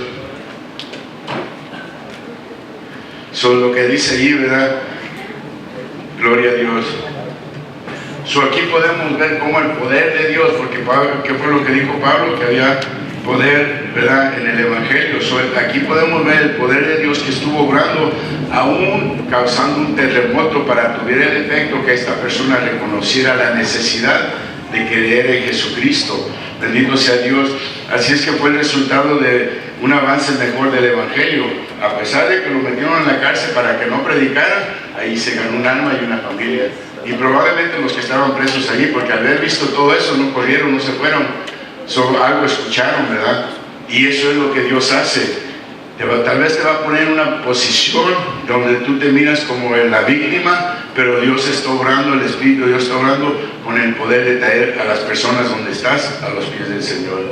Speaker 3: Lo que dice ahí, ¿verdad? Gloria a Dios. Aquí podemos ver cómo el poder de Dios, porque ¿qué fue lo que dijo Pablo? Que había poder, ¿verdad?, en el Evangelio. Aquí podemos ver el poder de Dios que estuvo obrando, aún causando un terremoto para tuviera el efecto que esta persona reconociera la necesidad de creer en Jesucristo. Bendito sea Dios. Así es que fue el resultado de un avance mejor del Evangelio. A pesar de que lo metieron en la cárcel para que no predicara, ahí se ganó un alma y una familia. Y probablemente los que estaban presos allí, porque al haber visto todo eso, no corrieron, no se fueron. Algo escucharon, ¿verdad? Y eso es lo que Dios hace. Tal vez te va a poner en una posición donde tú te miras como la víctima, pero Dios está obrando, el Espíritu de Dios está obrando con el poder de traer a las personas donde estás a los pies del Señor.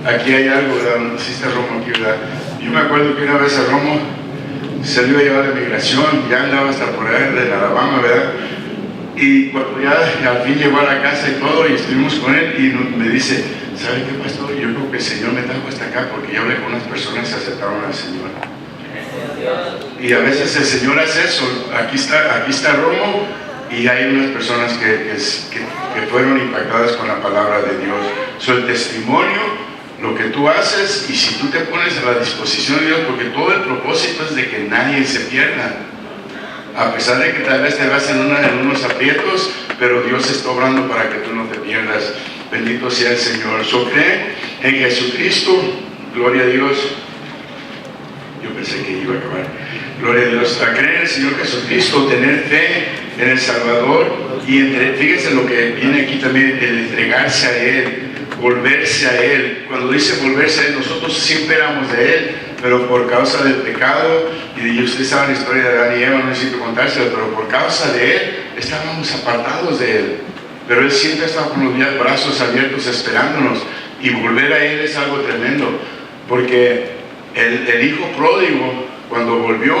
Speaker 3: Aquí hay algo, ¿verdad? Sí está Romo aquí, ¿verdad? Yo me acuerdo que una vez a Romo salió a llevar la migración, ya andaba hasta por ahí de Alabama, ¿verdad? Y cuando ya al fin llegó a la casa y todo, y estuvimos con él, y me dice, ¿sabe qué, pastor? Yo creo que el Señor me trajo hasta acá porque yo hablé con unas personas que aceptaron al Señor. Y a veces el Señor hace eso. Aquí está Romo, y hay unas personas que fueron impactadas con la palabra de Dios. El testimonio, lo que tú haces, y si tú te pones a la disposición de Dios, porque todo el propósito es de que nadie se pierda. A pesar de que tal vez te vas en unos aprietos, pero Dios está obrando para que tú no te pierdas. Bendito sea el Señor. Cree en Jesucristo. Gloria a Dios. Yo pensé que iba a acabar. Gloria a Dios. A creer en el Señor Jesucristo, tener fe en el Salvador, y fíjense lo que viene aquí también, el entregarse a Él, volverse a Él. Cuando dice volverse a Él, nosotros siempre éramos de Él, pero por causa del pecado, y ustedes saben la historia de Adán y Eva, no necesito contársela, pero por causa de Él estábamos apartados de Él. Pero Él siempre estaba con los brazos abiertos esperándonos, y volver a Él es algo tremendo, porque el hijo pródigo, cuando volvió,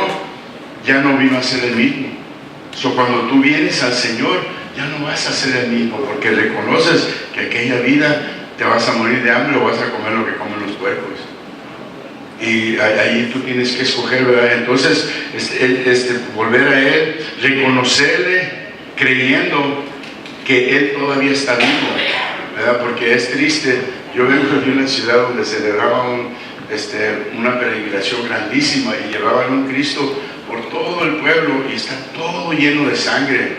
Speaker 3: ya no vino a ser el mismo. Cuando tú vienes al Señor, ya no vas a ser el mismo, porque reconoces que aquella vida te vas a morir de hambre o vas a comer lo que comen los puercos. Y ahí tú tienes que escoger, ¿verdad? Entonces, volver a Él, reconocerle, creyendo que Él todavía está vivo, ¿verdad? Porque es triste. Yo vengo de una ciudad donde celebraba una peregrinación grandísima, y llevaban un Cristo por todo el pueblo, y está todo lleno de sangre,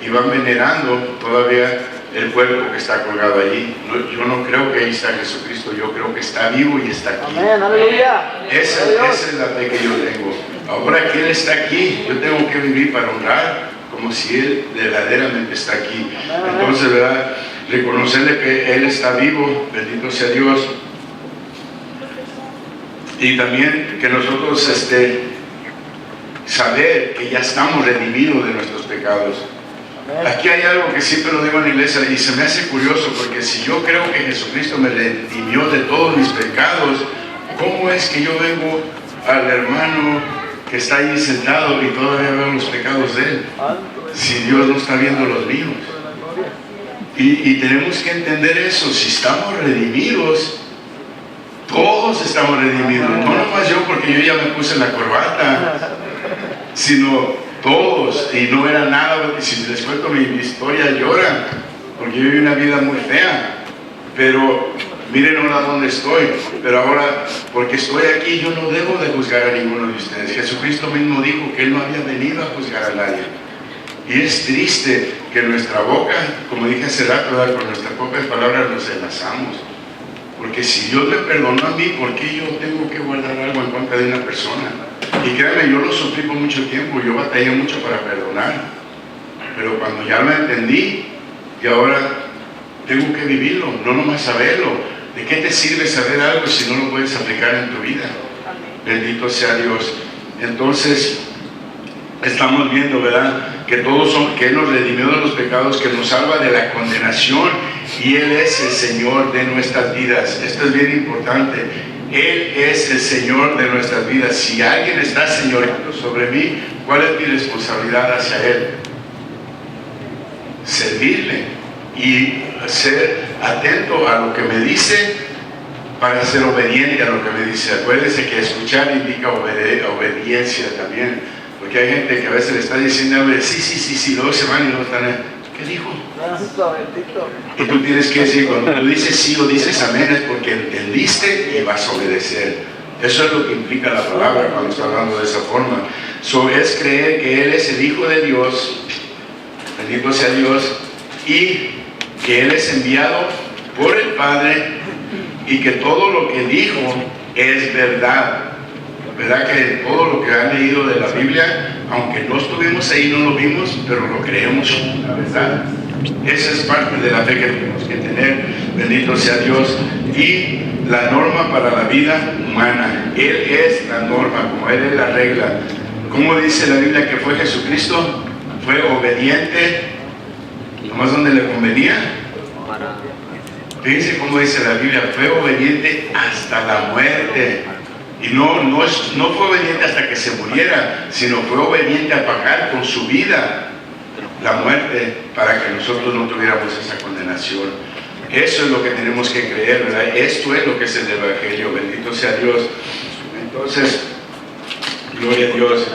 Speaker 3: y van venerando todavía el cuerpo que está colgado allí. Yo no creo que ahí está Jesucristo, yo creo que está vivo y está aquí.
Speaker 2: Amén, aleluya.
Speaker 3: Esa es la fe que yo tengo. Ahora que Él está aquí, yo tengo que vivir para honrar como si Él verdaderamente está aquí. Entonces, ¿verdad? reconocerle que Él está vivo, bendito sea Dios, y también que nosotros saber que ya estamos redimidos de nuestros pecados. Aquí hay algo que siempre lo digo en la iglesia y se me hace curioso, porque si yo creo que Jesucristo me redimió de todos mis pecados, ¿cómo es que yo vengo al hermano que está ahí sentado y todavía veo los pecados de él? Si Dios no está viendo los míos. Y tenemos que entender eso. Si estamos redimidos, todos estamos redimidos. No nomás yo, porque yo ya me puse la corbata, sino todos. Y no era nada, porque si les cuento mi historia lloran, porque yo viví una vida muy fea. Pero miren ahora dónde estoy. Pero ahora, porque estoy aquí, yo no debo de juzgar a ninguno de ustedes. Jesucristo mismo dijo que Él no había venido a juzgar a nadie. Y es triste que nuestra boca, como dije hace rato, con nuestras propias palabras nos enlazamos. Porque si Dios me perdonó a mí, ¿por qué yo tengo que guardar algo en contra de una persona? Y créanme, yo lo sufrí por mucho tiempo, yo batallé mucho para perdonar. Pero cuando ya lo entendí, y ahora tengo que vivirlo, no nomás saberlo. ¿De qué te sirve saber algo si no lo puedes aplicar en tu vida? Bendito sea Dios. Entonces, estamos viendo, ¿verdad?, que que Él nos redimió de los pecados, que nos salva de la condenación, y Él es el Señor de nuestras vidas. Esto es bien importante. Él es el Señor de nuestras vidas. Si alguien está señoreando sobre mí, ¿cuál es mi responsabilidad hacia Él? Servirle y ser atento a lo que me dice, para ser obediente a lo que me dice. Acuérdense que escuchar indica obediencia también. Porque hay gente que a veces le está diciendo, sí, luego se van y luego están, ¿qué dijo? Y tú tienes que decir, cuando tú dices sí o dices amén, es porque entendiste y vas a obedecer. Eso es lo que implica la palabra cuando está hablando de esa forma. Es creer que Él es el Hijo de Dios, bendito sea Dios, y que Él es enviado por el Padre, y que todo lo que dijo es verdad. ¿Verdad que todo lo que han leído de la Biblia, aunque no estuvimos ahí, no lo vimos, pero lo creemos la verdad? Esa es parte de la fe que tenemos que tener, bendito sea Dios. Y la norma para la vida humana, Él es la norma, como Él es la regla. ¿Cómo dice la Biblia que fue Jesucristo? Fue obediente, nomás donde le convenía. Fíjense cómo dice la Biblia, fue obediente hasta la muerte. Y no fue obediente hasta que se muriera, sino fue obediente a pagar con su vida la muerte para que nosotros no tuviéramos esa condenación. Eso es lo que tenemos que creer, ¿verdad? Esto es lo que es el Evangelio, bendito sea Dios. Entonces, gloria a Dios.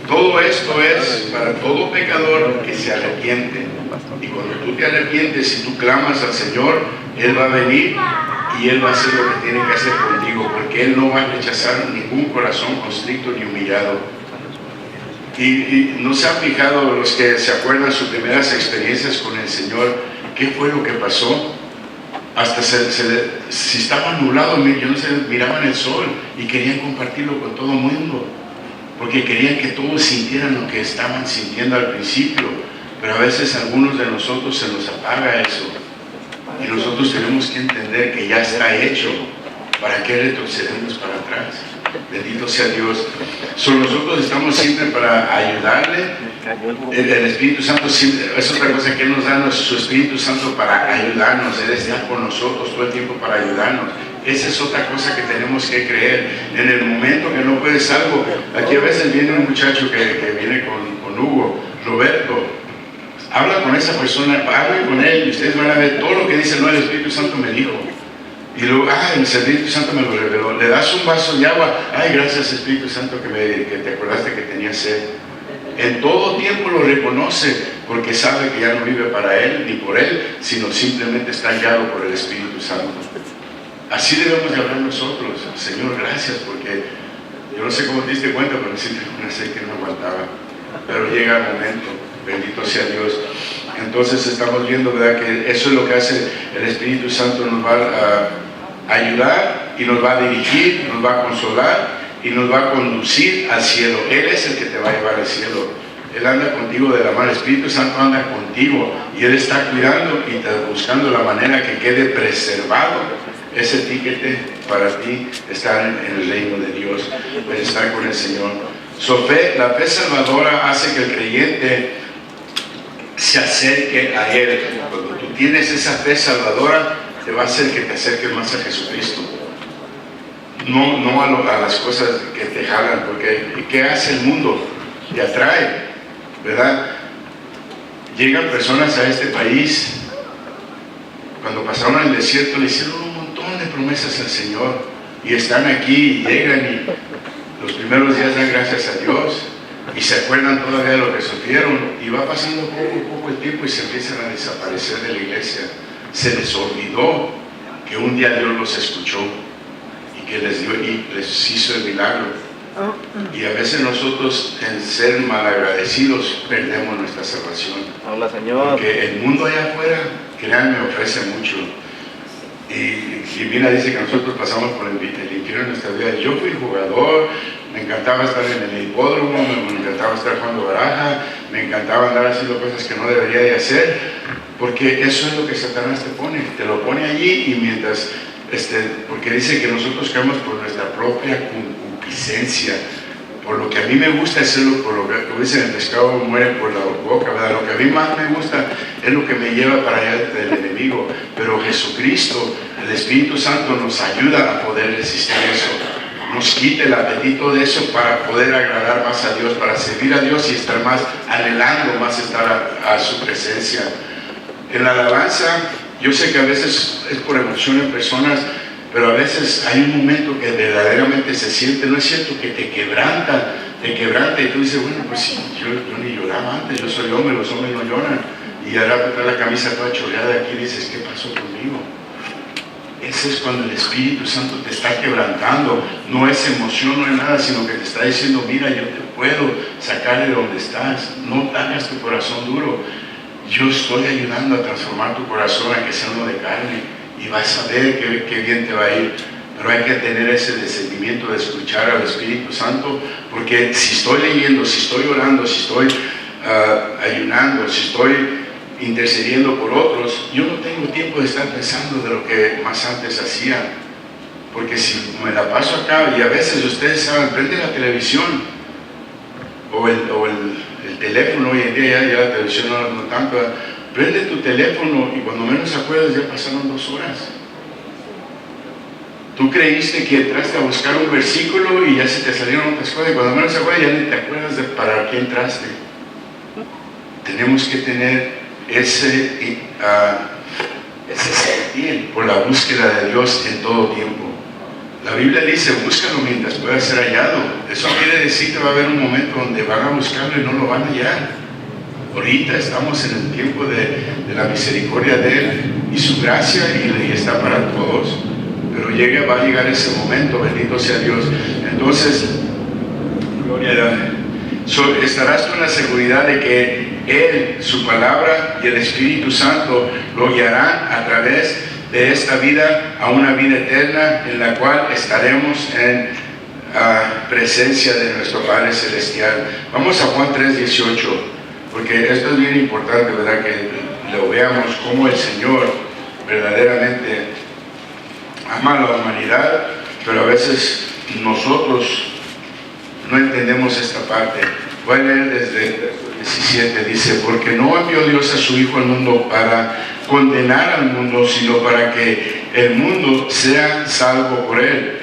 Speaker 3: Todo esto es para todo pecador que se arrepiente. Y cuando tú te arrepientes y tú clamas al Señor, Él va a venir y Él va a hacer lo que tiene que hacer contigo, porque Él no va a rechazar ningún corazón constricto ni humillado. Y no se han fijado los que se acuerdan sus primeras experiencias con el Señor, ¿qué fue lo que pasó? Hasta si estaba nublado, yo no sé, miraban el sol y querían compartirlo con todo el mundo, porque querían que todos sintieran lo que estaban sintiendo al principio. Pero a veces a algunos de nosotros se nos apaga eso, y nosotros tenemos que entender que ya está hecho. ¿Para qué retrocedemos para atrás? Bendito sea Dios. Nosotros estamos siempre para ayudarle. El Espíritu Santo siempre, es otra cosa que Él nos da, su Espíritu Santo para ayudarnos. Él está con nosotros todo el tiempo para ayudarnos. Esa es otra cosa que tenemos que creer. En el momento que no puedes algo, aquí a veces viene un muchacho que viene con Hugo, Roberto. Habla con esa persona, hablen con él y ustedes van a ver todo lo que dice. No, el Espíritu Santo me dijo. Y luego, el Espíritu Santo me lo reveló. Le das un vaso de agua. Gracias Espíritu Santo que te acordaste que tenía sed. En todo tiempo lo reconoce, porque sabe que ya no vive para él ni por él, sino simplemente está guiado por el Espíritu Santo. Así debemos de hablar nosotros. Señor, gracias, porque yo no sé cómo te diste cuenta, pero siempre una sed que no aguantaba. Pero llega el momento. Bendito sea Dios. Entonces estamos viendo, ¿verdad?, que eso es lo que hace el Espíritu Santo. Nos va a ayudar y nos va a dirigir, nos va a consolar y nos va a conducir al cielo. Él es el que te va a llevar al cielo. Él anda contigo de la mano, el Espíritu Santo anda contigo y Él está cuidando y buscando la manera que quede preservado ese tiquete para ti, estar en el reino de Dios, estar con el Señor. La fe salvadora hace que el creyente se acerque a Él. Cuando tú tienes esa fe salvadora, te va a hacer que te acerques más a Jesucristo. No a las cosas que te jalan, porque ¿qué hace el mundo? Te atrae, ¿verdad? Llegan personas a este país, cuando pasaron al desierto le hicieron un montón de promesas al Señor, y están aquí, y llegan y los primeros días dan gracias a Dios, y se acuerdan todavía de lo que sufrieron, y va pasando poco a poco el tiempo y se empiezan a desaparecer de la iglesia. Se les olvidó que un día Dios los escuchó y que les dio y les hizo el milagro. Y a veces nosotros, en ser malagradecidos, perdemos nuestra salvación.
Speaker 2: Hola, Señor.
Speaker 3: Porque el mundo allá afuera, créanme, ofrece mucho. Y mira, dice que nosotros pasamos por el infierno en nuestra vida. Yo fui jugador, me encantaba estar en el hipódromo, me encantaba estar jugando baraja, me encantaba andar haciendo cosas que no debería de hacer, porque eso es lo que Satanás te lo pone allí, y mientras, porque dice que nosotros caemos por nuestra propia concupiscencia, por lo que a mí me gusta hacerlo, por lo que dicen, el pescado muere por la boca, ¿verdad? Lo que a mí más me gusta es lo que me lleva para allá del enemigo, pero Jesucristo, el Espíritu Santo, nos ayuda a poder resistir eso, nos quita el apetito de eso para poder agradar más a Dios, para servir a Dios y estar más anhelando más estar a su presencia. En la alabanza, yo sé que a veces es por emoción en personas, pero a veces hay un momento que verdaderamente se siente, no es cierto, que te quebranta y tú dices, bueno, pues sí, yo ni lloraba antes, yo soy hombre, los hombres no lloran, y ahora te trae la camisa toda chorreada aquí y dices, ¿qué pasó conmigo? Ese es cuando el Espíritu Santo te está quebrantando, no es emoción, no es nada, sino que te está diciendo, mira, yo te puedo sacar de donde estás, no hagas tu corazón duro, yo estoy ayudando a transformar tu corazón a que sea uno de carne, y vas a ver qué bien te va a ir. Pero hay que tener ese discernimiento de escuchar al Espíritu Santo, porque si estoy leyendo, si estoy orando, si estoy ayunando, si estoy intercediendo por otros, yo no tengo tiempo de estar pensando de lo que más antes hacía, porque si me la paso acá, y a veces ustedes saben, prende la televisión o el teléfono, hoy en día ya la televisión no tanto, prende tu teléfono y cuando menos acuerdas ya pasaron 2 horas. Tú creíste que entraste a buscar un versículo y ya se te salieron otras cosas, y cuando menos acuerdas ya ni te acuerdas de para qué entraste. Tenemos que tener ese sentir por la búsqueda de Dios en todo tiempo. La Biblia dice, búscalo mientras pueda ser hallado. Eso quiere decir que va a haber un momento donde van a buscarlo y no lo van a hallar. Ahorita estamos en el tiempo de la misericordia de Él y su gracia, y está para todos. Pero va a llegar ese momento, bendito sea Dios. Entonces, gloria a Dios. Estarás con la seguridad de que Él, su palabra y el Espíritu Santo lo guiarán a través de esta vida a una vida eterna, en la cual estaremos en presencia de nuestro Padre Celestial. Vamos a Juan 3:18. Porque esto es bien importante, ¿verdad? Que lo veamos como el Señor verdaderamente ama a la humanidad, pero a veces nosotros no entendemos esta parte. Voy a leer desde el 17, dice, porque no envió Dios a su Hijo al mundo para condenar al mundo, sino para que el mundo sea salvo por Él.